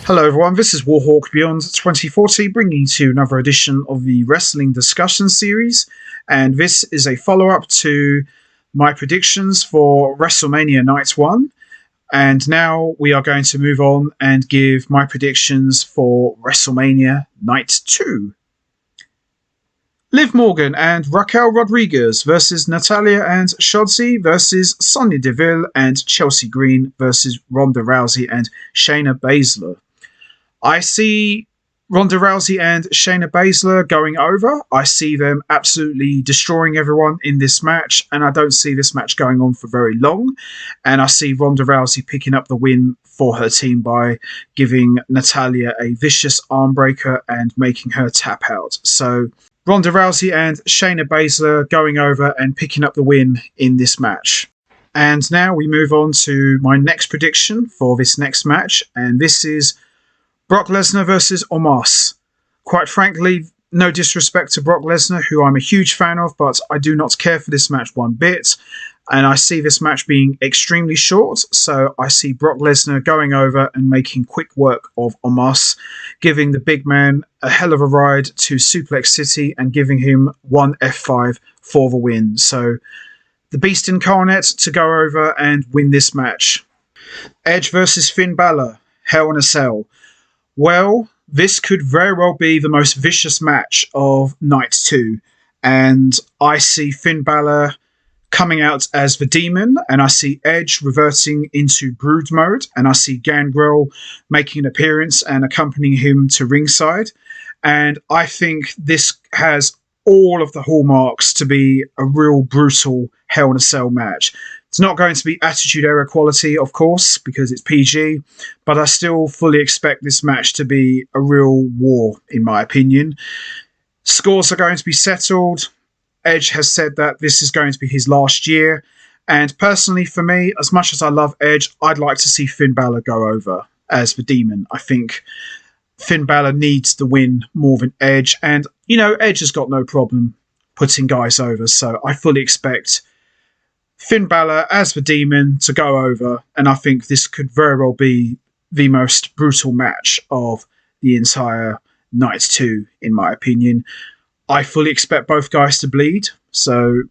Hello everyone, this is WarhawkBeyond2040 bringing you to another edition of the Wrestling Discussion Series, and this is a follow-up to my predictions for Wrestlemania Night 1, and now we are going to move on and give my predictions for Wrestlemania Night 2. Liv Morgan and Raquel Rodriguez versus Natalya and Shotzi versus Sonya Deville and Chelsea Green versus Ronda Rousey and Shayna Baszler. I see Ronda Rousey and Shayna Baszler going over. I see them absolutely destroying everyone in this match, and I don't see this match going on for very long. And I see Ronda Rousey picking up the win for her team by giving Natalya a vicious arm breaker and making her tap out. So Ronda Rousey and Shayna Baszler going over and picking up the win in this match. And now we move on to my next prediction for this next match, and this is Brock Lesnar versus Omos. Quite frankly, no disrespect to Brock Lesnar, who I'm a huge fan of, but I do not care for this match one bit. And I see this match being extremely short, so I see Brock Lesnar going over and making quick work of Omos, giving the big man a hell of a ride to Suplex City and giving him one F5 for the win. So the Beast Incarnate to go over and win this match. Edge versus Finn Balor, Hell in a Cell. Well, this could very well be the most vicious match of Night 2. And I see Finn Balor coming out as the Demon, and I see Edge reverting into Brood mode, and I see Gangrel making an appearance and accompanying him to ringside. And I think this has all of the hallmarks to be a real brutal Hell in a Cell match. It's not going to be Attitude Era quality, of course, because it's PG, but I still fully expect this match to be a real war, in my opinion. Scores are going to be settled. Edge has said that this is going to be his last year, and personally for me, as much as I love Edge, I'd like to see Finn Balor go over as the Demon. I think Finn Balor needs the win more than Edge, and, you know, Edge has got no problem putting guys over, so I fully expect Finn Balor as the Demon to go over, and I think this could very well be the most brutal match of the entire Night 2, in my opinion. I fully expect both guys to bleed, so,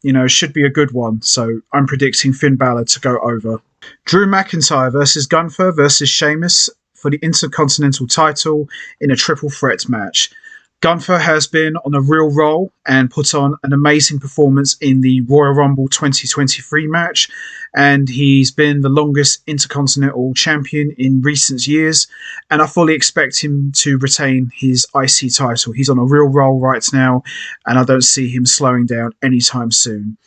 you know, should be a good one. So I'm predicting Finn Balor to go over. Drew McIntyre versus Gunther versus Sheamus for the Intercontinental title in a triple threat match. Gunther has been on a real roll and put on an amazing performance in the Royal Rumble 2023 match, and he's been the longest Intercontinental champion in recent years, and I fully expect him to retain his IC title. He's on a real roll right now, and I don't see him slowing down anytime soon.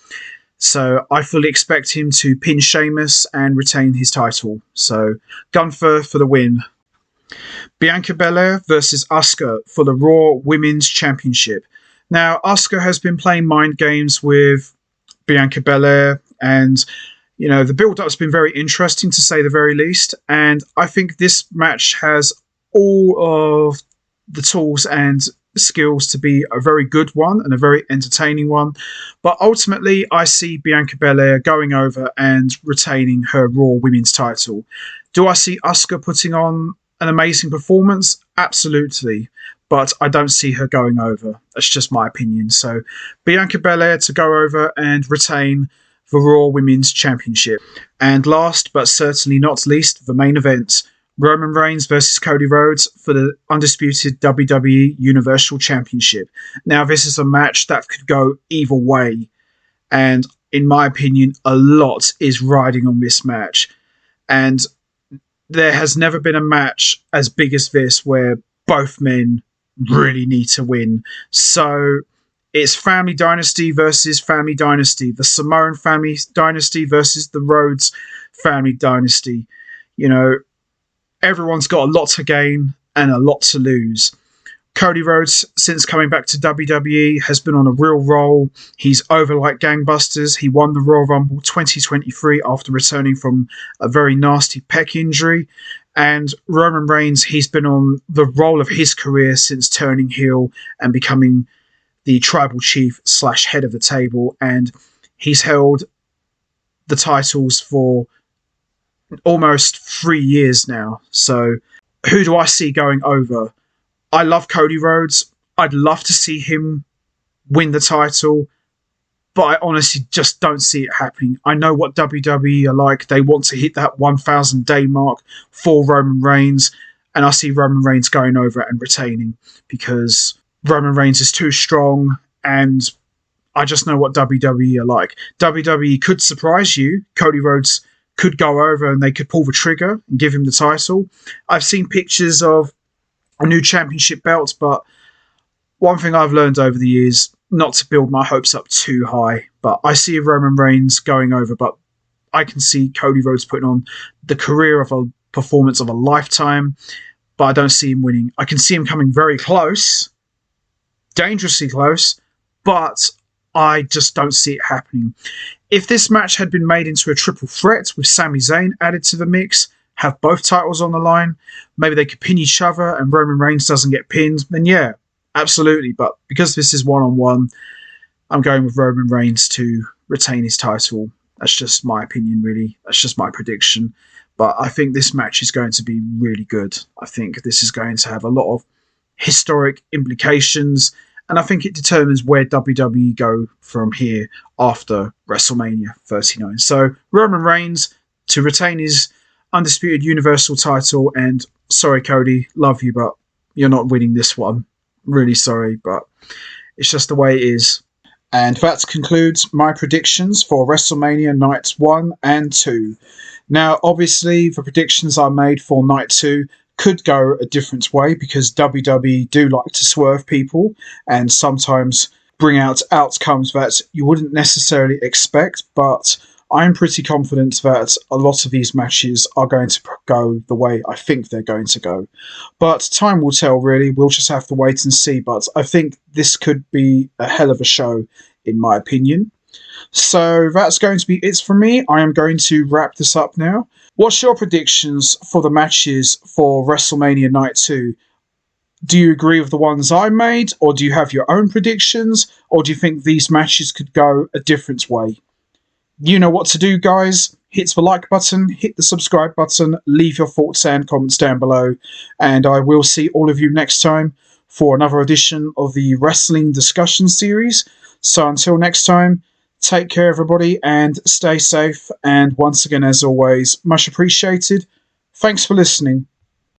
So I fully expect him to pin Sheamus and retain his title. So Gunther for the win. Bianca Belair versus Asuka for the Raw Women's Championship. Now, Asuka has been playing mind games with Bianca Belair, and, you know, the build-up's been very interesting, to say the very least, and I think this match has all of the tools and skills to be a very good one and a very entertaining one, but ultimately I see Bianca Belair going over and retaining her Raw Women's title. Do I see Asuka putting on an amazing performance? Absolutely. But I don't see her going over. That's just my opinion. So Bianca Belair to go over and retain the Raw Women's Championship. And last but certainly not least, the main event, Roman Reigns versus Cody Rhodes for the undisputed WWE Universal Championship. Now, this is a match that could go either way. And in my opinion, a lot is riding on this match. And there has never been a match as big as this where both men really need to win. So it's Family Dynasty versus Family Dynasty. The Samoan Family Dynasty versus the Rhodes Family Dynasty. You know, everyone's got a lot to gain and a lot to lose. Cody Rhodes, since coming back to WWE, has been on a real roll. He's over like gangbusters. He won the Royal Rumble 2023 after returning from a very nasty pec injury. And Roman Reigns, he's been on the roll of his career since turning heel and becoming the tribal chief / head of the table. And he's held the titles for almost 3 years now. So Who do I see going over? I love Cody Rhodes. I'd love to see him win the title, but I honestly just don't see it happening. I know what WWE are like. They want to hit that 1,000 day mark for Roman Reigns, and I see Roman Reigns going over and retaining because Roman Reigns is too strong, and I just know what WWE are like. WWE could surprise you. Cody Rhodes could go over and they could pull the trigger and give him the title. I've seen pictures of a new championship belt, but one thing I've learned over the years, not to build my hopes up too high, but I see Roman Reigns going over, but I can see Cody Rhodes putting on the career of a performance of a lifetime, but I don't see him winning. I can see him coming very close, dangerously close, but I just don't see it happening. If this match had been made into a triple threat with Sami Zayn added to the mix, have both titles on the line, maybe they could pin each other and Roman Reigns doesn't get pinned, then yeah, absolutely. But because this is one-on-one, I'm going with Roman Reigns to retain his title. That's just my opinion, really. That's just my prediction. But I think this match is going to be really good. I think this is going to have a lot of historic implications, and I think it determines where WWE go from here after WrestleMania 39. So Roman Reigns to retain his Undisputed Universal title, and sorry Cody, love you, but you're not winning this one. Really sorry, but it's just the way it is. And that concludes my predictions for WrestleMania Nights 1 and 2. Now, obviously, the predictions I made for Night 2 could go a different way because WWE do like to swerve people and sometimes bring out outcomes that you wouldn't necessarily expect, but I'm pretty confident that a lot of these matches are going to go the way I think they're going to go. But time will tell, really. We'll just have to wait and see. But I think this could be a hell of a show, in my opinion. So that's going to be it for me. I am going to wrap this up now. What's your predictions for the matches for WrestleMania Night 2? Do you agree with the ones I made, or do you have your own predictions, or do you think these matches could go a different way? You know what to do, guys. Hit the like button, hit the subscribe button, leave your thoughts and comments down below, and I will see all of you next time for another edition of the Wrestling Discussion Series. So until next time, take care, everybody, and stay safe. And once again, as always, much appreciated. Thanks for listening.